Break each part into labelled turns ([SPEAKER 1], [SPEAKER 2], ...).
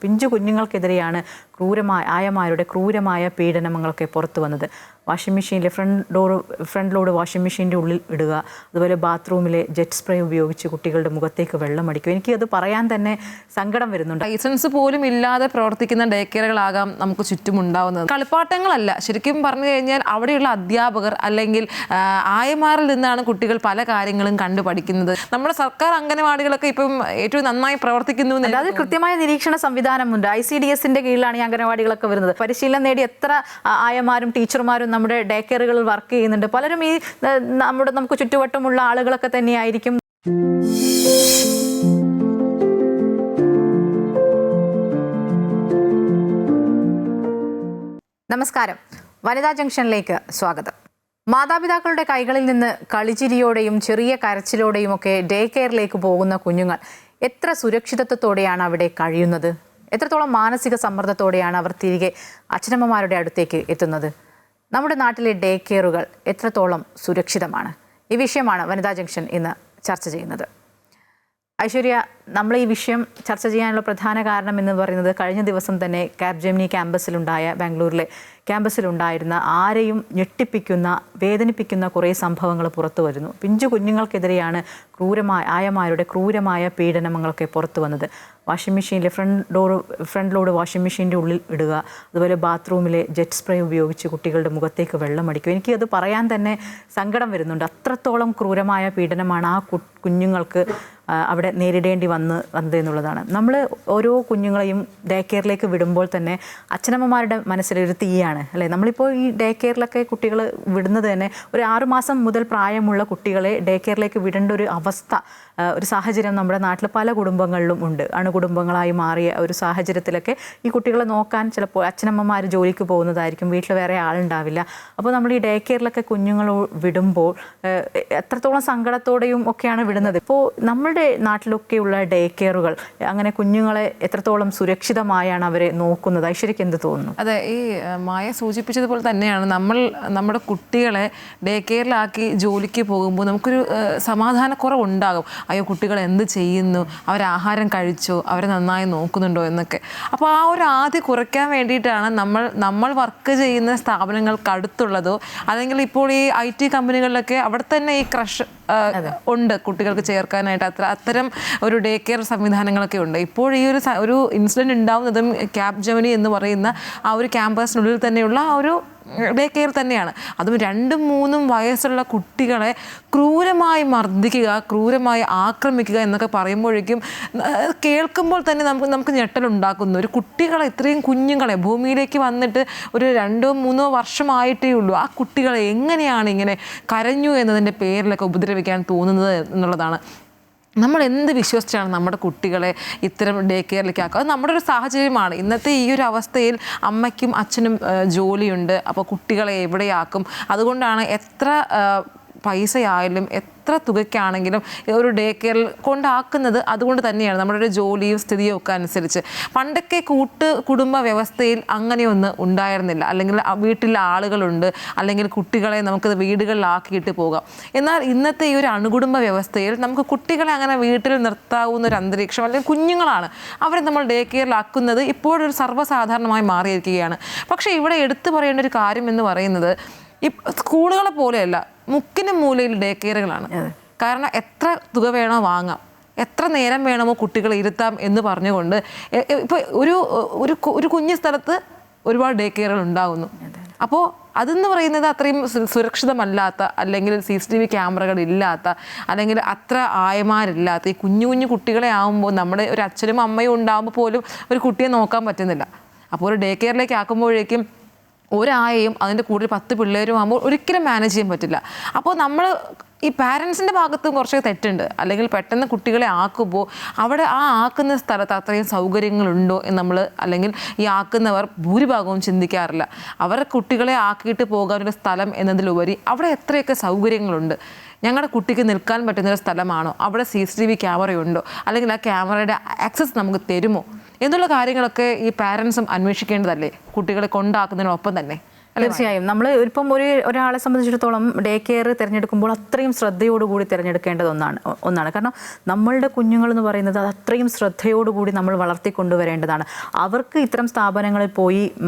[SPEAKER 1] പിഞ്ചു കുഞ്ഞുങ്ങൾക്കെതിരെയാണ് ആയമാരുടെ ക്രൂരമായ പീഡനങ്ങളൊക്കെ പുറത്തു വന്നത്. വാഷിംഗ് മെഷീനിലെ ഫ്രണ്ട് ലോഡ് വാഷിംഗ് മെഷീൻ്റെ ഉള്ളിൽ ഇടുക, അതുപോലെ ബാത്റൂമിലെ ജെറ്റ് സ്പ്രേ ഉപയോഗിച്ച് കുട്ടികളുടെ മുഖത്തേക്ക് വെള്ളം അടിക്കും. എനിക്കത് പറയാൻ തന്നെ സങ്കടം വരുന്നുണ്ട്.
[SPEAKER 2] ലൈസൻസ് പോലും ഇല്ലാതെ പ്രവർത്തിക്കുന്ന ഡേ കെയറുകളാകാം നമുക്ക് ചുറ്റുമുണ്ടാവുന്നത്. കളിപ്പാട്ടങ്ങളല്ല, ശരിക്കും പറഞ്ഞു കഴിഞ്ഞാൽ അവിടെയുള്ള അധ്യാപകർ അല്ലെങ്കിൽ ആയമാരിൽ നിന്നാണ് കുട്ടികൾ പല കാര്യങ്ങളും കണ്ടു പഠിക്കുന്നത്. നമ്മുടെ സർക്കാർ അംഗനവാടികളൊക്കെ ഇപ്പം ഏറ്റവും നന്നായി പ്രവർത്തിക്കുന്നു.
[SPEAKER 1] അതായത് കൃത്യമായ നിരീക്ഷണ സംവിധാനമുണ്ട്. ICDSന്റെ കീഴിലാണ് ഈ അംഗനവാടികളൊക്കെ വരുന്നത്. പരിശീലനം നേടി എത്ര ആയമാരും ടീച്ചർമാരും നമ്മുടെ ഡേ കെയറുകളിൽ വർക്ക് ചെയ്യുന്നുണ്ട്. പലരും ഈ നമുക്ക് ചുറ്റുവട്ടമുള്ള ആളുകളൊക്കെ തന്നെയായിരിക്കും. നമസ്കാരം, വനിതാ ജംഗ്ഷനിലേക്ക് സ്വാഗതം. മാതാപിതാക്കളുടെ കൈകളിൽ നിന്ന് കളിച്ചിരിയോടെയും ചെറിയ കരച്ചിലോടെയും ഒക്കെ ഡേ കെയറിലേക്ക് പോകുന്ന കുഞ്ഞുങ്ങൾ എത്ര സുരക്ഷിതത്വത്തോടെയാണ് അവിടെ കഴിയുന്നത്? എത്രത്തോളം മാനസിക സമ്മർദ്ദത്തോടെയാണ് അവർ തിരികെ അച്ഛനമ്മമാരുടെ അടുത്തേക്ക് എത്തുന്നത്? നമ്മുടെ നാട്ടിലെ ഡേ കെയറുകൾ എത്രത്തോളം സുരക്ഷിതമാണ്? ഈ വിഷയമാണ് വനിതാ ജംഗ്ഷൻ ഇന്ന് ചർച്ച ചെയ്യുന്നത്. ഐശ്വര്യ, നമ്മൾ ഈ വിഷയം ചർച്ച ചെയ്യാനുള്ള പ്രധാന കാരണം എന്ന് പറയുന്നത് കഴിഞ്ഞ ദിവസം തന്നെ കാപ്ജെമിനി ബാംഗ്ലൂരിലെ ക്യാമ്പസിലുണ്ടായിരുന്ന ആരെയും ഞെട്ടിപ്പിക്കുന്ന വേദനിപ്പിക്കുന്ന കുറേ സംഭവങ്ങൾ പുറത്തു വരുന്നു. പിഞ്ചു കുഞ്ഞുങ്ങൾക്കെതിരെയാണ് ആയമാരുടെ ക്രൂരമായ പീഡനങ്ങളൊക്കെ പുറത്തു വന്നത്. വാഷിംഗ് മെഷീനിലെ ഫ്രണ്ട് ലോഡ് വാഷിംഗ് മെഷീൻ്റെ ഉള്ളിൽ ഇടുക, അതുപോലെ ബാത്റൂമിലെ ജെറ്റ് സ്പ്രേ ഉപയോഗിച്ച് കുട്ടികളുടെ മുഖത്തേക്ക് വെള്ളം അടിക്കും. എനിക്കത് പറയാൻ തന്നെ സങ്കടം വരുന്നുണ്ട്. അത്രത്തോളം ക്രൂരമായ പീഡനമാണ് ആ കുഞ്ഞുങ്ങൾക്ക് അവിടെ നേരിടേണ്ടി വന്നത് എന്നുള്ളതാണ്. നമ്മൾ ഓരോ കുഞ്ഞുങ്ങളെയും ഡേ കെയറിലേക്ക് വിടുമ്പോൾ തന്നെ അച്ഛനമ്മമാരുടെ മനസ്സിലൊരു തീയാണ് അല്ലേ? നമ്മളിപ്പോൾ ഈ ഡേ കെയറിലൊക്കെ കുട്ടികൾ വിടുന്നത് തന്നെ ഒരു 6 മാസം മുതൽ പ്രായമുള്ള കുട്ടികളെ ഡേ കെയറിലേക്ക് വിടേണ്ട ഒരു ഒരു സാഹചര്യം നമ്മുടെ നാട്ടിൽ പല കുടുംബങ്ങളിലും ഉണ്ട്. അണുകുടുംബങ്ങളായി മാറിയ ഒരു സാഹചര്യത്തിലൊക്കെ ഈ കുട്ടികളെ നോക്കാൻ ചിലപ്പോൾ അച്ഛനമ്മമാർ ജോലിക്ക് പോകുന്നതായിരിക്കും, വീട്ടിൽ വേറെ ആളുണ്ടാവില്ല. അപ്പോൾ നമ്മൾ ഈ ഡേ കെയറിലൊക്കെ കുഞ്ഞുങ്ങൾ വിടുമ്പോൾ എത്രത്തോളം സങ്കടത്തോടെയും ഒക്കെയാണ് വിടുന്നത്. ഇപ്പോൾ നമ്മളുടെ നാട്ടിലൊക്കെയുള്ള ഡേ കെയറുകൾ അങ്ങനെ കുഞ്ഞുങ്ങളെ എത്രത്തോളം സുരക്ഷിതമായാണ് അവരെ നോക്കുന്നത്? ഐശ്വര്യക്ക് എന്ത് തോന്നുന്നു?
[SPEAKER 2] അതെ, ഈ മായ സൂചിപ്പിച്ചതുപോലെ തന്നെയാണ് നമ്മുടെ കുട്ടികളെ ഡേ കെയറിലാക്കി ജോലിക്ക് പോകുമ്പോൾ നമുക്കൊരു സമാധാനക്കുറവുണ്ടാകും. അയ്യോ, കുട്ടികൾ എന്ത് ചെയ്യുന്നു, അവർ ആഹാരം കഴിച്ചോ, അവരെ നന്നായി നോക്കുന്നുണ്ടോ എന്നൊക്കെ. അപ്പോൾ ആ ഒരു ആദ്യം കുറയ്ക്കാൻ വേണ്ടിയിട്ടാണ് നമ്മൾ വർക്ക് ചെയ്യുന്ന സ്ഥാപനങ്ങൾക്കടുത്തുള്ളതോ അല്ലെങ്കിൽ ഇപ്പോൾ ഈ IT കമ്പനികളിലൊക്കെ അവിടെ തന്നെ ഈ ക്രഷ് ഉണ്ട് കുട്ടികൾക്ക് ചേർക്കാനായിട്ട്. അത്തരം ഒരു ഡേ കെയർ സംവിധാനങ്ങളൊക്കെ ഉണ്ട്. ഇപ്പോൾ ഈ ഒരു ഇൻസിഡൻറ്റ് ഉണ്ടാവുന്നതും കാപ്ജെമിനി എന്ന് പറയുന്ന ആ ഒരു ക്യാമ്പസിനുള്ളിൽ തന്നെയുള്ള ആ ഒരു ഡേ കെയർ തന്നെയാണ്. അതും 2-3 വയസ്സുള്ള കുട്ടികളെ ക്രൂരമായി മർദ്ദിക്കുക, ക്രൂരമായി ആക്രമിക്കുക എന്നൊക്കെ പറയുമ്പോഴേക്കും കേൾക്കുമ്പോൾ തന്നെ നമുക്ക് ഞെട്ടലുണ്ടാക്കുന്നു. ഒരു കുട്ടികളെ, ഇത്രയും കുഞ്ഞുങ്ങളെ ഭൂമിയിലേക്ക് വന്നിട്ട് ഒരു 2-3 വർഷമായിട്ടേ ഉള്ളൂ, ആ കുട്ടികളെ എങ്ങനെയാണ് ഇങ്ങനെ കരഞ്ഞു എന്നതിൻ്റെ പേരിലൊക്കെ ഉപദ്രവിക്കാൻ തോന്നുന്നത് എന്നുള്ളതാണ്. നമ്മൾ എന്ത് വിശ്വസിച്ചാണ് നമ്മുടെ കുട്ടികളെ ഇത്തരം ഡേ കെയറിലേക്ക് ആക്കുക? അത് നമ്മുടെ ഒരു സാഹചര്യമാണ്. ഇന്നത്തെ ഈ ഒരു അവസ്ഥയിൽ അമ്മയ്ക്കും അച്ഛനും ജോലിയുണ്ട്. അപ്പോൾ കുട്ടികളെ എവിടെയാക്കും? അതുകൊണ്ടാണ് എത്ര പൈസയായാലും എത്ര തുകയ്ക്കാണെങ്കിലും ഒരു ഡേ കെയറിൽ കൊണ്ടാക്കുന്നത് അതുകൊണ്ട് തന്നെയാണ്, നമ്മുടെ ഒരു ജോലിയും സ്ഥിതിയും ഒക്കെ അനുസരിച്ച്. പണ്ടൊക്കെ കുടുംബ വ്യവസ്ഥയിൽ അങ്ങനെയൊന്നും ഉണ്ടായിരുന്നില്ല. അല്ലെങ്കിൽ വീട്ടിൽ ആളുകളുണ്ട്, അല്ലെങ്കിൽ കുട്ടികളെ നമുക്ക് വീടുകളിലാക്കിയിട്ട് പോകാം. എന്നാൽ ഇന്നത്തെ ഈ ഒരു അണുകുടുംബ വ്യവസ്ഥയിൽ നമുക്ക് കുട്ടികളെ അങ്ങനെ വീട്ടിൽ നിർത്താവുന്ന ഒരു അന്തരീക്ഷം, അല്ലെങ്കിൽ കുഞ്ഞുങ്ങളാണ് അവരെ നമ്മൾ ഡേ കെയറിലാക്കുന്നത് ഇപ്പോഴൊരു സർവ്വസാധാരണമായി മാറിയിരിക്കുകയാണ്. പക്ഷേ ഇവിടെ എടുത്തു പറയേണ്ട ഒരു കാര്യം എന്ന് പറയുന്നത്, ഈ സ്കൂളുകളെ പോലെയല്ല, മുക്കിനും മൂലയിൽ ഡേ കെയറുകളാണ്. കാരണം എത്ര തുക വേണോ വാങ്ങാം, എത്ര നേരം വേണമോ കുട്ടികളെ ഇരുത്താം എന്ന് പറഞ്ഞുകൊണ്ട് ഇപ്പോൾ ഒരു കുഞ്ഞു സ്ഥലത്ത് ഒരുപാട് ഡേ കെയറുകൾ ഉണ്ടാകുന്നു. അപ്പോൾ അതെന്ന് പറയുന്നത് അത്രയും സുരക്ഷിതമല്ലാത്ത, അല്ലെങ്കിൽ CCTV ക്യാമറകൾ ഇല്ലാത്ത, അല്ലെങ്കിൽ അത്ര ആയമാരില്ലാത്ത ഈ കുഞ്ഞു കുട്ടികളെ ആകുമ്പോൾ നമ്മുടെ ഒരു അച്ഛനും അമ്മയും ഉണ്ടാകുമ്പോൾ പോലും ഒരു കുട്ടിയെ നോക്കാൻ പറ്റുന്നില്ല. അപ്പോൾ ഒരു ഡേ കെയറിലേക്ക് ആക്കുമ്പോഴേക്കും ഒരായെയും അതിൻ്റെ കൂടുതൽ 10 പിള്ളേരും ആകുമ്പോൾ ഒരിക്കലും മാനേജ് ചെയ്യാൻ പറ്റില്ല. അപ്പോൾ നമ്മൾ ഈ പാരൻസിൻ്റെ ഭാഗത്തും കുറച്ച് തെറ്റുണ്ട്. അല്ലെങ്കിൽ പെട്ടെന്ന് കുട്ടികളെ ആക്കുമ്പോൾ അവിടെ ആ ആക്കുന്ന സ്ഥലത്ത് അത്രയും സൗകര്യങ്ങളുണ്ടോ എന്ന് നമ്മൾ, അല്ലെങ്കിൽ ഈ ആക്കുന്നവർ ഭൂരിഭാഗവും ചിന്തിക്കാറില്ല. അവർ കുട്ടികളെ ആക്കിയിട്ട് പോകാനൊരു സ്ഥലം എന്നതിലുപരി അവിടെ എത്രയൊക്കെ സൗകര്യങ്ങളുണ്ട്. ഞങ്ങളുടെ കുട്ടിക്ക് നിൽക്കാൻ പറ്റുന്നൊരു സ്ഥലമാണോ, അവിടെ CCTV ക്യാമറയുണ്ടോ, അല്ലെങ്കിൽ ആ ക്യാമറയുടെ ആക്സസ് നമുക്ക് തരുമോ എന്നുള്ള കാര്യങ്ങളൊക്കെ ഈ പാരൻസും അന്വേഷിക്കേണ്ടതല്ലേ, കുട്ടികളെ കൊണ്ടാക്കുന്നതിനൊപ്പം തന്നെ
[SPEAKER 1] തീർച്ചയായും നമ്മൾ ഇപ്പം ഒരാളെ സംബന്ധിച്ചിടത്തോളം ഡേ കെയർ തിരഞ്ഞെടുക്കുമ്പോൾ അത്രയും ശ്രദ്ധയോടുകൂടി തിരഞ്ഞെടുക്കേണ്ടത് ഒന്നാണ്. കാരണം നമ്മളുടെ കുഞ്ഞുങ്ങൾ എന്ന് പറയുന്നത് അത് അത്രയും ശ്രദ്ധയോടുകൂടി നമ്മൾ വളർത്തിക്കൊണ്ടുവരേണ്ടതാണ്. അവർക്ക് ഇത്തരം സ്ഥാപനങ്ങളിൽ പോയി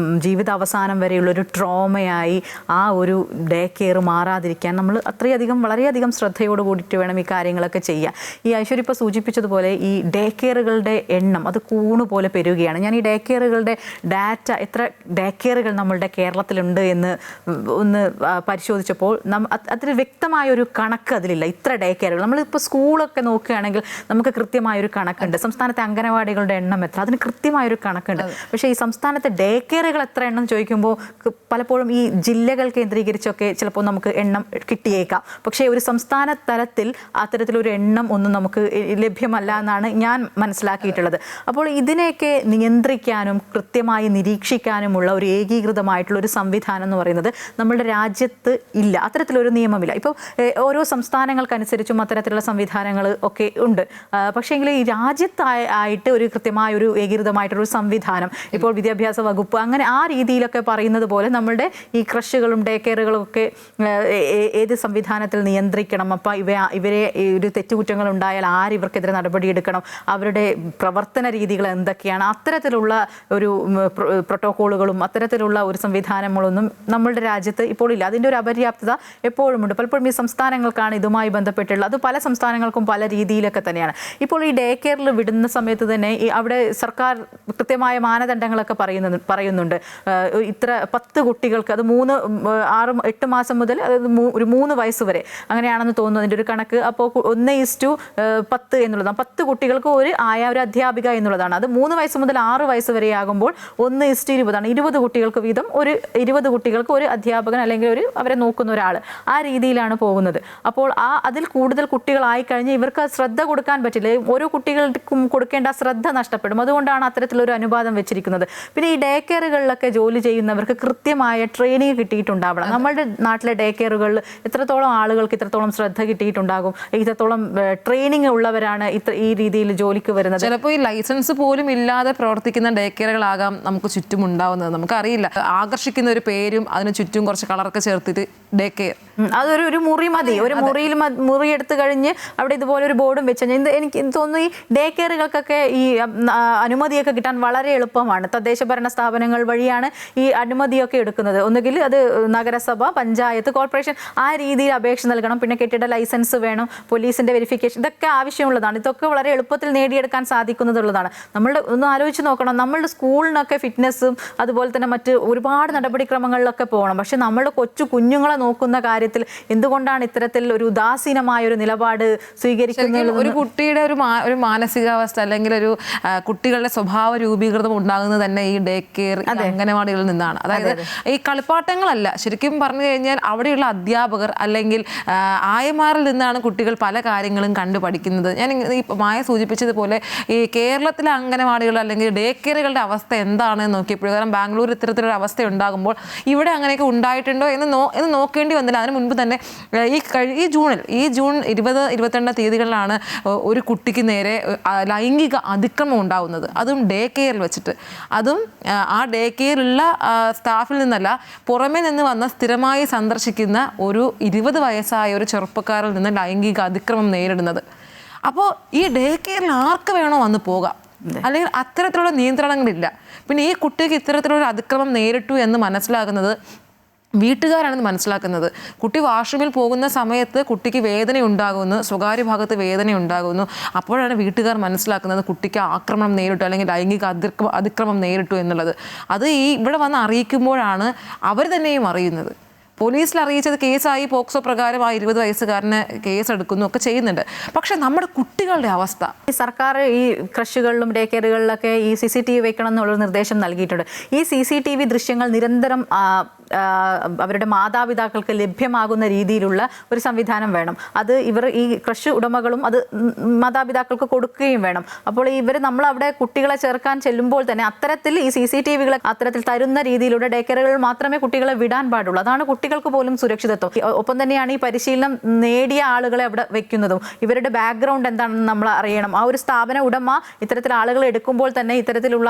[SPEAKER 1] ജീവിതാവസാനം വരെയുള്ളൊരു ട്രോമയായി ആ ഒരു ഡേ കെയർ മാറാതിരിക്കാൻ നമ്മൾ വളരെയധികം ശ്രദ്ധയോട് കൂടിയിട്ട് വേണം ഈ കാര്യങ്ങളൊക്കെ ചെയ്യാൻ. ഈ ഐശ്വര്യ ഇപ്പോൾ സൂചിപ്പിച്ചതുപോലെ ഈ ഡേ കെയറുകളുടെ എണ്ണം അത് കൂണുപോലെ പെരുകയാണ്. ഞാൻ ഈ ഡേ കെയറുകളുടെ ഡാറ്റ എത്ര ഡേ കെയറുകൾ നമ്മളുടെ കേരളത്തിലുണ്ട് എന്ന് ഒന്ന് പരിശോധിച്ചപ്പോൾ അതിൽ വ്യക്തമായൊരു കണക്ക് അതിലില്ല. ഇത്ര ഡേ കെയറുകൾ നമ്മളിപ്പോൾ സ്കൂളൊക്കെ നോക്കുകയാണെങ്കിൽ നമുക്ക് കൃത്യമായൊരു കണക്കുണ്ട്. സംസ്ഥാനത്തെ അംഗനവാടികളുടെ എണ്ണം എത്ര, അതിന് കൃത്യമായൊരു കണക്കുണ്ട്. പക്ഷേ ഈ സംസ്ഥാനത്തെ ഡേ കെയറുകൾ എത്ര എണ്ണം ചോദിക്കുമ്പോൾ പലപ്പോഴും ഈ ജില്ലകൾ കേന്ദ്രീകരിച്ചൊക്കെ ചിലപ്പോൾ നമുക്ക് എണ്ണം കിട്ടിയേക്കാം. പക്ഷേ ഒരു സംസ്ഥാന തലത്തിൽ അത്തരത്തിലൊരു എണ്ണം ഒന്നും നമുക്ക് ലഭ്യമല്ല എന്നാണ് ഞാൻ മനസ്സിലാക്കിയിട്ടുള്ളത്. അപ്പോൾ ഇതിനെയൊക്കെ നിയന്ത്രിക്കാനും കൃത്യമായി നിരീക്ഷിക്കാനുമുള്ള ഒരു ഏകീകൃതമായിട്ടുള്ള ഒരു സംവിധാനം എന്ന് പറയുന്നത് നമ്മുടെ രാജ്യത്ത് ഇല്ല. അത്തരത്തിലൊരു നിയമമില്ല. ഇപ്പോൾ ഓരോ സംസ്ഥാനങ്ങൾക്കനുസരിച്ചും അത്തരത്തിലുള്ള സംവിധാനങ്ങൾ ഒക്കെ ഉണ്ട്. പക്ഷേങ്കിൽ ഈ രാജ്യത്തായിട്ട് ഒരു കൃത്യമായ ഒരു ഏകീകൃതമായിട്ടൊരു സംവിധാനം ഇപ്പോൾ വിദ്യാഭ്യാസ വകുപ്പ് അങ്ങനെ ആ രീതിയിലൊക്കെ പറയുന്നത് പോലെ നമ്മളുടെ ഈ ക്രഷുകളും ഡേ കെയറുകളും ഒക്കെ ഏത് സംവിധാനത്തിൽ നിയന്ത്രിക്കണം, അപ്പം ഇവരെ ഒരു തെറ്റുകുറ്റങ്ങൾ ഉണ്ടായാൽ ഇവർക്കെതിരെ നടപടിയെടുക്കണം, അവരുടെ പ്രവർത്തന രീതികൾ എന്തൊക്കെയാണ്, അത്തരത്തിലുള്ള ഒരു പ്രോട്ടോക്കോളുകളും അത്തരത്തിലുള്ള ഒരു സംവിധാനങ്ങളൊന്നും നമ്മളുടെ രാജ്യത്ത് ഇപ്പോൾ ഇല്ല. അതിൻ്റെ ഒരു അപര്യാപ്തത എപ്പോഴുമുണ്ട്. പലപ്പോഴും ഈ സംസ്ഥാനങ്ങൾക്കാണ് ഇതുമായി ബന്ധപ്പെട്ടുള്ളത്. അത് പല സംസ്ഥാനങ്ങൾക്കും പല രീതിയിലൊക്കെ തന്നെയാണ്. ഇപ്പോൾ ഈ ഡേ കെയറിൽ വിടുന്ന സമയത്ത് തന്നെ അവിടെ സർക്കാർ കൃത്യമായ മാനദണ്ഡങ്ങളൊക്കെ പറയുന്നുണ്ട്. ഇത്ര 10 കുട്ടികൾക്ക്, അത് 8 മാസം മുതൽ ഒരു 3 വയസ്സ് വരെ അങ്ങനെയാണെന്ന് തോന്നുന്നു അതിൻ്റെ ഒരു കണക്ക്. അപ്പോൾ 1:10 എന്നുള്ളതാണ്. 10 കുട്ടികൾക്ക് ഒരു അധ്യാപിക എന്നുള്ളതാണ്. അത് 3 വയസ്സ് മുതൽ 6 വയസ്സ് വരെ ആകുമ്പോൾ 1:20 ആണ്. 20 കുട്ടികൾക്ക് വീതം 20 കുട്ടികൾക്ക് ഒരു അധ്യാപകൻ അല്ലെങ്കിൽ അവരെ നോക്കുന്ന ഒരാൾ, ആ രീതിയിലാണ് പോകുന്നത്. അപ്പോൾ അതിൽ കൂടുതൽ കുട്ടികളായി കഴിഞ്ഞ് ഇവർക്ക് ശ്രദ്ധ കൊടുക്കാൻ പറ്റില്ല. ഓരോ കുട്ടികൾക്കും കൊടുക്കേണ്ട ശ്രദ്ധ നഷ്ടപ്പെടും. അതുകൊണ്ടാണ് അത്തരത്തിലൊരു അനുപാതം വെച്ചിരിക്കുന്നത്. പിന്നെ ഈ ഡേ കെയറുകളിലൊക്കെ ജോലി ചെയ്യുന്നവർക്ക് കൃത്യമായ ട്രെയിനിങ് കിട്ടിയിട്ടുണ്ടാവണം. നമ്മളുടെ നാട്ടിലെ ഡേ കെയറുകളിൽ എത്രത്തോളം ആളുകൾക്ക് ഇത്രത്തോളം ശ്രദ്ധ കിട്ടിയിട്ടുണ്ടാകും, ഇത്രത്തോളം ട്രെയിനിങ് ഉള്ളവരാണ് ഈ രീതിയിൽ ജോലിക്ക് വരുന്നത്.
[SPEAKER 2] ചിലപ്പോൾ ഈ ലൈസൻസ് പോലും ഇല്ലാതെ പ്രവർത്തിക്കുന്ന ഡേ കെയറുകളാകാം നമുക്ക് ചുറ്റും ഉണ്ടാവുന്നത്. നമുക്കറിയില്ല. ആകർഷിക്കുന്ന ഒരു പേരും അതിന് ചുറ്റും കുറച്ച് കളറൊക്കെ ചേർത്തിട്ട് ഡേ കെയർ,
[SPEAKER 1] അതൊരു മുറി മതി. ഒരു മുറി എടുത്തു കഴിഞ്ഞ് അവിടെ ഇതുപോലെ ഒരു ബോർഡും വെച്ച് എനിക്ക് തോന്നുന്നു ഈ ഡേ കെയറുകൾക്കൊക്കെ ഈ അനുമതിയൊക്കെ കിട്ടാൻ വളരെ എളുപ്പമാണ്. തദ്ദേശ ഭരണ സ്ഥാപനങ്ങൾ വഴിയാണ് ഈ അനുമതിയൊക്കെ എടുക്കുന്നത്. ഒന്നുകിൽ അത് നഗരസഭ, പഞ്ചായത്ത്, കോർപ്പറേഷൻ ആ രീതിയിൽ അപേക്ഷ നൽകണം. പിന്നെ കെട്ടിട ലൈസൻസ് വേണം, പോലീസിന്റെ വെരിഫിക്കേഷൻ, ഇതൊക്കെ ആവശ്യമുള്ളതാണ്. ഇതൊക്കെ വളരെ എളുപ്പത്തിൽ നേടിയെടുക്കാൻ സാധിക്കുന്നതുള്ളതാണ്. ഒന്ന് ആലോചിച്ച് നോക്കണം, നമ്മളുടെ സ്കൂളിനൊക്കെ ഫിറ്റ്നസ്സും അതുപോലെ തന്നെ മറ്റ് ഒരുപാട് നടപടിക്രമങ്ങളിലൊക്കെ പോകണം. പക്ഷെ നമ്മളുടെ കുഞ്ഞുങ്ങളെ നോക്കുന്ന കാര്യത്തിൽ എന്തുകൊണ്ടാണ് ഇത്തരത്തിൽ ഒരു ഉദാസീനമായ ഒരു നിലപാട് സ്വീകരിക്കുന്നത്?
[SPEAKER 2] ഒരു കുട്ടിയുടെ ഒരു മാനസികാവസ്ഥ അല്ലെങ്കിൽ ഒരു കുട്ടികളുടെ സ്വഭാവ രൂപീകൃതം ഉണ്ടാകുന്നത് തന്നെ ഈ ഡേ കെയർ അംഗനവാടികളിൽ നിന്നാണ്. അതായത് ഈ കളിപ്പാട്ടങ്ങളല്ല, ശരിക്കും പറഞ്ഞു കഴിഞ്ഞാൽ അവിടെയുള്ള അധ്യാപകർ അല്ലെങ്കിൽ ആയമാരിൽ നിന്നാണ് കുട്ടികൾ പല കാര്യങ്ങളും കണ്ടു പഠിക്കുന്നത്. ഞാൻ ഈ മായ സൂചിപ്പിച്ചതുപോലെ ഈ കേരളത്തിലെ അംഗനവാടികൾ അല്ലെങ്കിൽ ഡേ കെയറുകളുടെ അവസ്ഥ എന്താണെന്ന് നോക്കിയപ്പോഴും, കാരണം ബാംഗ്ലൂർ ഇത്തരത്തിലൊരു അവസ്ഥ ഉണ്ടാകുമ്പോൾ ഇവിടെ അങ്ങനെയൊക്കെ ഉണ്ടായിട്ടുണ്ടോ എന്ന് നോക്കേണ്ടി വന്നില്ല. അതിന് മുൻപ് തന്നെ ഈ ജൂൺ 20-22 തീയതികളിലാണ് ഒരു കുട്ടിക്ക് നേരെ ലൈംഗിക അതിക്രമം ഉണ്ടാകുന്നത്. അതും ഡേ കെയറിൽ വെച്ചിട്ട്. അതും ആ ഡേ കെയറിലുള്ള സ്റ്റാഫിൽ നിന്നല്ല, പുറമെ നിന്ന് വന്ന സ്ഥിരമായി സന്ദർശിക്കുന്ന ഒരു 20 വയസ്സായ ഒരു ചെറുപ്പക്കാരിൽ നിന്ന് ലൈംഗിക അതിക്രമം നേരിടുന്നത്. അപ്പോൾ ഈ ഡേ കെയറിൽ ആർക്ക് വേണോ വന്ന് പോകാം, അല്ലെങ്കിൽ അത്തരത്തിലുള്ള നിയന്ത്രണങ്ങളില്ല. പിന്നെ ഈ കുട്ടിക്ക് ഇത്തരത്തിലുള്ള അതിക്രമം നേരിട്ടു എന്ന് മനസ്സിലാകുന്നത് വീട്ടുകാരാണെന്ന് മനസ്സിലാക്കുന്നത്. കുട്ടി വാഷ്റൂമിൽ പോകുന്ന സമയത്ത് കുട്ടിക്ക് വേദന ഉണ്ടാകുന്നു, സ്വകാര്യ ഭാഗത്ത് വേദന ഉണ്ടാകുന്നു. അപ്പോഴാണ് വീട്ടുകാർ മനസ്സിലാക്കുന്നത് കുട്ടിക്ക് ആക്രമണം നേരിട്ടു അല്ലെങ്കിൽ ലൈംഗിക അതിക്രമം നേരിട്ടു എന്നുള്ളത്. അത് ഇവിടെ വന്ന് അറിയിക്കുമ്പോഴാണ് അവർ തന്നെയും അറിയുന്നത്. പോലീസിൽ അറിയിച്ചത് കേസായി, പോക്സോ പ്രകാരം ആ 20 വയസ്സുകാരന് കേസെടുക്കുന്നു ഒക്കെ ചെയ്യുന്നുണ്ട്. പക്ഷെ നമ്മുടെ കുട്ടികളുടെ അവസ്ഥ,
[SPEAKER 1] ഈ സർക്കാർ ഈ ക്രഷുകളിലും ഡേ കെയറുകളിലൊക്കെ ഈ CCTV വെക്കണം എന്നുള്ളൊരു നിർദ്ദേശം നൽകിയിട്ടുണ്ട്. ഈ CCTV ദൃശ്യങ്ങൾ നിരന്തരം അവരുടെ മാതാപിതാക്കൾക്ക് ലഭ്യമാകുന്ന രീതിയിലുള്ള ഒരു സംവിധാനം വേണം. അത് ഈ ക്രഷ് ഉടമകളും അത് മാതാപിതാക്കൾക്ക് കൊടുക്കുകയും വേണം. അപ്പോൾ നമ്മൾ അവിടെ കുട്ടികളെ ചേർക്കാൻ ചെല്ലുമ്പോൾ തന്നെ അത്തരത്തിൽ ഈ CCTVകളെ അത്തരത്തിൽ തരുന്ന രീതിയിലുള്ള ഡേ കെയറുകളിൽ മാത്രമേ കുട്ടികളെ വിടാൻ പാടുള്ളൂ. അതാണ് കുട്ടികൾ കുട്ടികൾക്ക് പോലും സുരക്ഷിതത്വം. ഒപ്പം തന്നെയാണ് ഈ പരിശീലനം നേടിയ ആളുകളെ അവിടെ വെക്കുന്നതും. ഇവരുടെ ബാക്ക്ഗ്രൗണ്ട് എന്താണെന്ന് നമ്മൾ അറിയണം. ആ ഒരു സ്ഥാപന ഉടമ ഇത്തരത്തിൽ ആളുകളെ എടുക്കുമ്പോൾ തന്നെ ഇത്തരത്തിലുള്ള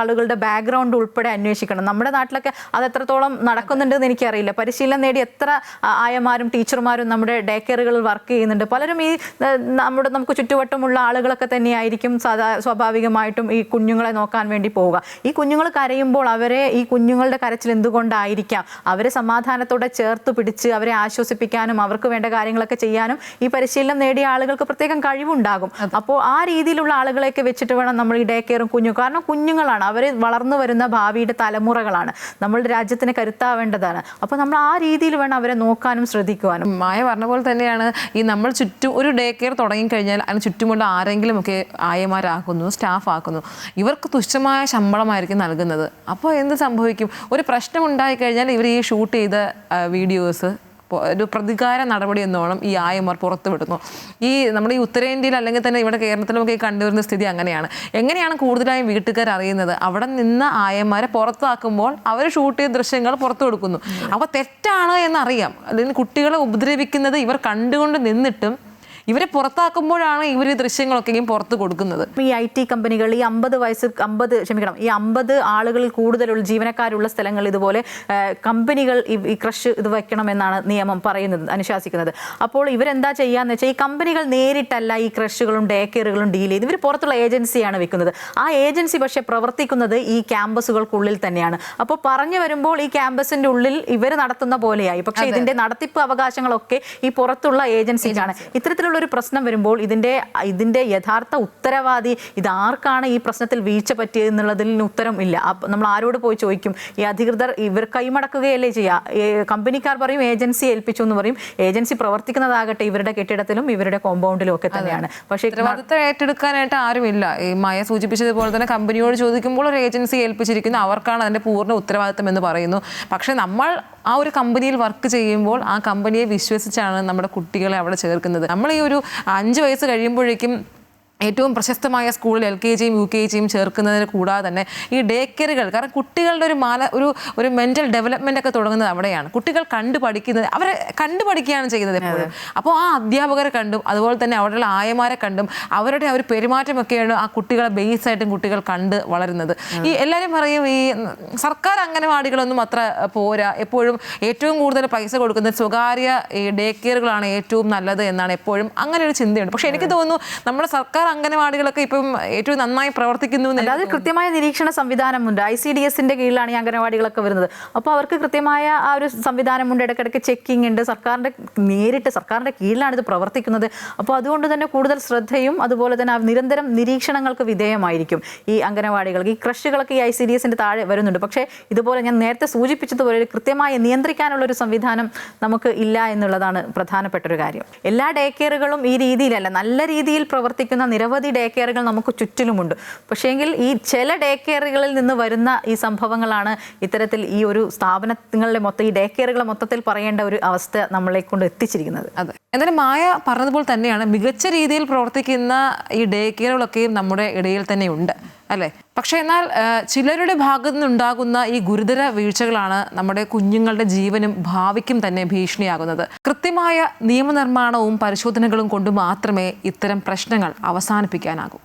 [SPEAKER 1] ആളുകളുടെ ബാക്ക്ഗ്രൗണ്ട് ഉൾപ്പെടെ അന്വേഷിക്കണം. നമ്മുടെ നാട്ടിലൊക്കെ അത് എത്രത്തോളം നടക്കുന്നുണ്ടെന്ന് എനിക്കറിയില്ല. പരിശീലനം നേടി എത്ര ആയമാരും ടീച്ചർമാരും നമ്മുടെ ഡേ കെയറുകളിൽ വർക്ക് ചെയ്യുന്നുണ്ട്. പലരും ഈ നമുക്ക് ചുറ്റുവട്ടമുള്ള ആളുകളൊക്കെ തന്നെയായിരിക്കും സ്വാഭാവികമായിട്ടും ഈ കുഞ്ഞുങ്ങളെ നോക്കാൻ വേണ്ടി പോവുക. ഈ കുഞ്ഞുങ്ങൾ കരയുമ്പോൾ ഈ കുഞ്ഞുങ്ങളുടെ കരച്ചിൽ എന്തുകൊണ്ടായിരിക്കാം, അവരെ സമാധാനത്തോടെ ചേർത്ത് പിടിച്ച് അവരെ ആശ്വസിപ്പിക്കാനും അവർക്ക് വേണ്ട കാര്യങ്ങളൊക്കെ ചെയ്യാനും ഈ പരിശീലനം നേടിയ ആളുകൾക്ക് പ്രത്യേകം കഴിവുണ്ടാകും. അപ്പോൾ ആ രീതിയിലുള്ള ആളുകളെയൊക്കെ വെച്ചിട്ട് വേണം നമ്മൾ ഈ ഡേ കെയറും കാരണം കുഞ്ഞുങ്ങളാണ്, അവർ വളർന്നു വരുന്ന ഭാവിയുടെ തലമുറകളാണ്, നമ്മളുടെ രാജ്യത്തിന് കരുത്താവേണ്ടതാണ്. അപ്പോൾ നമ്മൾ ആ രീതിയിൽ വേണം അവരെ നോക്കാനും ശ്രദ്ധിക്കുവാനും.
[SPEAKER 2] മായ പറഞ്ഞ പോലെ തന്നെയാണ് ഈ നമ്മൾ ചുറ്റും ഒരു ഡേ കെയർ തുടങ്ങിക്കഴിഞ്ഞാൽ അതിന് ചുറ്റുമുള്ള ആരെങ്കിലും ഒക്കെ ആയമാരാക്കുന്നു, സ്റ്റാഫ് ആക്കുന്നു. ഇവർക്ക് തുച്ഛമായ ശമ്പളമായിരിക്കും നൽകുന്നത്. അപ്പോൾ എന്ത് സംഭവിക്കും? ഒരു പ്രശ്നം ഉണ്ടായിക്കഴിഞ്ഞാൽ ഇവർ ഈ ഷൂട്ട് ചെയ്ത വീഡിയോസ് ഒരു പ്രതികാര നടപടി എന്നോണം ഈ ആയമാർ പുറത്തു വിടുന്നു. നമ്മുടെ ഈ ഉത്തരേന്ത്യയിൽ അല്ലെങ്കിൽ തന്നെ ഇവിടെ കേരളത്തിലൊക്കെ കണ്ടുവരുന്ന സ്ഥിതി അങ്ങനെയാണ്. എങ്ങനെയാണ് കൂടുതലായും വീട്ടുകാർ അറിയുന്നത്? അവിടെ നിന്ന് ആയമാരെ പുറത്താക്കുമ്പോൾ അവർ ഷൂട്ട് ചെയ്ത ദൃശ്യങ്ങൾ പുറത്തു കൊടുക്കുന്നു. അപ്പോൾ തെറ്റാണ് എന്നറിയാം. അല്ലെങ്കിൽ കുട്ടികളെ ഉപദ്രവിക്കുന്നത് ഇവർ കണ്ടുകൊണ്ട് നിന്നിട്ടും ഇവരെ പുറത്താക്കുമ്പോഴാണ് ഇവർ ഈ ദൃശ്യങ്ങളൊക്കെയും പുറത്ത് കൊടുക്കുന്നത്.
[SPEAKER 1] ഈ IT കമ്പനികൾ ഈ 50 ആളുകളിൽ കൂടുതലുള്ള ജീവനക്കാരുള്ള സ്ഥലങ്ങൾ ഇതുപോലെ കമ്പനികൾ ഈ ക്രഷ് ഇത് വയ്ക്കണമെന്നാണ് നിയമം പറയുന്നത്, അനുശാസിക്കുന്നത്. അപ്പോൾ ഇവരെന്താ ചെയ്യാന്ന് വെച്ചാൽ ഈ കമ്പനികൾ നേരിട്ടല്ല ഈ ക്രഷുകളും ഡേ കെയറുകളും ഡീൽ ചെയ്ത് ഇവർ പുറത്തുള്ള ഏജൻസിയാണ് വെക്കുന്നത്. ആ ഏജൻസി പക്ഷേ പ്രവർത്തിക്കുന്നത് ഈ ക്യാമ്പസുകൾക്കുള്ളിൽ തന്നെയാണ്. അപ്പോൾ പറഞ്ഞു വരുമ്പോൾ ഈ ക്യാമ്പസിന്റെ ഉള്ളിൽ ഇവർ നടത്തുന്ന പോലെയായി. പക്ഷേ ഇതിന്റെ നടത്തിപ്പ് അവകാശങ്ങളൊക്കെ ഈ പുറത്തുള്ള ഏജൻസിക്കാണ്. ഇത്തരത്തിലുള്ള ഒരു പ്രശ്നം വരുമ്പോൾ ഇതിന്റെ യഥാർത്ഥ ഉത്തരവാദി ഇതാർക്കാണ് ഈ പ്രശ്നത്തിൽ വീഴ്ച പറ്റിയത് എന്നുള്ളതിൽ ഉത്തരം ഇല്ല. നമ്മൾ ആരോട് പോയി ചോദിക്കും? ഈ അധികൃതർ ഇവർ കൈമടക്കുകയല്ലേ ചെയ്യുക. കമ്പനിക്കാർ പറയും ഏജൻസി ഏൽപ്പിച്ചു എന്ന് പറയും. ഏജൻസി പ്രവർത്തിക്കുന്നതാകട്ടെ ഇവരുടെ കെട്ടിടത്തിലും ഇവരുടെ കോമ്പൗണ്ടിലും ഒക്കെ തന്നെയാണ്. പക്ഷേ
[SPEAKER 2] ഉത്തരവാദിത്തം ഏറ്റെടുക്കാനായിട്ട് ആരുമില്ല. ഈ മായ സൂചിപ്പിച്ചതുപോലെ തന്നെ കമ്പനിയോട് ചോദിക്കുമ്പോൾ ഒരു ഏജൻസി ഏൽപ്പിച്ചിരിക്കുന്നു, അവർക്കാണ് അതിന്റെ പൂർണ്ണ ഉത്തരവാദിത്തം എന്ന് പറയുന്നു. പക്ഷെ നമ്മൾ ആ ഒരു കമ്പനിയിൽ വർക്ക് ചെയ്യുമ്പോൾ ആ കമ്പനിയെ വിശ്വസിച്ചാണ് നമ്മുടെ കുട്ടികളെ അവിടെ ചേർക്കുന്നത്. നമ്മൾ ഈ ഒരു 5 വയസ്സ് കഴിയുമ്പോഴേക്കും ഏറ്റവും പ്രശസ്തമായ സ്കൂളിൽ LKGയും UKGയും ചേർക്കുന്നതിന് കൂടാതെ തന്നെ ഈ ഡേ കെയറുകൾ, കാരണം കുട്ടികളുടെ ഒരു മെൻ്റൽ ഡെവലപ്മെൻ്റ് ഒക്കെ തുടങ്ങുന്നത് അവിടെയാണ്. കുട്ടികൾ പഠിക്കുന്നത് അവരെ പഠിക്കുകയാണ് ചെയ്യുന്നത് എപ്പോഴും. അപ്പോൾ ആ അധ്യാപകരെ കണ്ടും അതുപോലെ തന്നെ അവിടെയുള്ള ആയമാരെ കണ്ടും അവരുടെ ഒരു പെരുമാറ്റമൊക്കെയാണ് ആ കുട്ടികളെ ബേസായിട്ടും കുട്ടികൾ കണ്ട് വളരുന്നത്. ഈ എല്ലാവരും പറയും ഈ സർക്കാർ അംഗനവാടികളൊന്നും അത്ര പോരാ, എപ്പോഴും ഏറ്റവും കൂടുതൽ പൈസ കൊടുക്കുന്നത് സ്വകാര്യ ഈ ഡേ കെയറുകളാണ് ഏറ്റവും നല്ലത് എന്നാണ് എപ്പോഴും അങ്ങനെ ഒരു ചിന്തയുണ്ട്. പക്ഷെ എനിക്ക് തോന്നുന്നു നമ്മുടെ സർക്കാർ അംഗനവാടികളൊക്കെ ഇപ്പം ഏറ്റവും നന്നായി പ്രവർത്തിക്കുന്നു.
[SPEAKER 1] അതായത് കൃത്യമായ നിരീക്ഷണ സംവിധാനമുണ്ട്. ICDSന്റെ കീഴിലാണ് ഈ അംഗനവാടികളൊക്കെ വരുന്നത്. അപ്പോൾ അവർക്ക് കൃത്യമായ ആ ഒരു സംവിധാനമുണ്ട്. ഇടയ്ക്കിടയ്ക്ക് ചെക്കിംഗ് ഉണ്ട്. സർക്കാരിന്റെ കീഴിലാണ് ഇത് പ്രവർത്തിക്കുന്നത്. അപ്പോൾ അതുകൊണ്ട് തന്നെ കൂടുതൽ ശ്രദ്ധയും അതുപോലെ തന്നെ നിരന്തരം നിരീക്ഷണങ്ങൾക്ക് വിധേയമായിരിക്കും ഈ അംഗനവാടികൾക്ക്. ഈ ക്രഷുകളൊക്കെ ഈ ICDSന്റെ താഴെ വരുന്നുണ്ട്. പക്ഷേ ഇതുപോലെ ഞാൻ നേരത്തെ സൂചിപ്പിച്ചതുപോലെ കൃത്യമായി നിയന്ത്രിക്കാനുള്ള ഒരു സംവിധാനം നമുക്ക് ഇല്ല എന്നുള്ളതാണ് പ്രധാനപ്പെട്ട ഒരു കാര്യം. എല്ലാ ഡേ കെയറുകളും ഈ രീതിയിലല്ല, നല്ല രീതിയിൽ പ്രവർത്തിക്കുന്ന നിരവധി ഡേ കെയറുകൾ നമുക്ക് ചുറ്റിലുമുണ്ട്. പക്ഷേങ്കിൽ ഈ ചില ഡേ കെയറുകളിൽ നിന്ന് വരുന്ന ഈ സംഭവങ്ങളാണ് ഇത്തരത്തിൽ ഈ ഒരു സ്ഥാപനങ്ങളുടെ മൊത്തം ഈ ഡേ കെയറുകളെ മൊത്തത്തിൽ പറയേണ്ട ഒരു അവസ്ഥ നമ്മളെ കൊണ്ട് എത്തിച്ചിരിക്കുന്നത്.
[SPEAKER 2] അതെ, എന്നാലും മായ പറഞ്ഞതുപോലെ തന്നെയാണ് മികച്ച രീതിയിൽ പ്രവർത്തിക്കുന്ന ഈ ഡേ കെയറുകളൊക്കെയും നമ്മുടെ ഇടയിൽ തന്നെ ഉണ്ട് അല്ലേ? പക്ഷേ എന്നാൽ ചിലരുടെ ഭാഗത്തു നിന്നുണ്ടാകുന്ന ഈ ഗുരുതര വീഴ്ചകളാണ് നമ്മുടെ കുഞ്ഞുങ്ങളുടെ ജീവനും ഭാവിക്കും തന്നെ ഭീഷണിയാകുന്നത്. കൃത്യമായ നിയമനിർമ്മാണവും പരിശോധനകളും കൊണ്ട് മാത്രമേ ഇത്തരം പ്രശ്നങ്ങൾ അവസാനിപ്പിക്കാനാകൂ.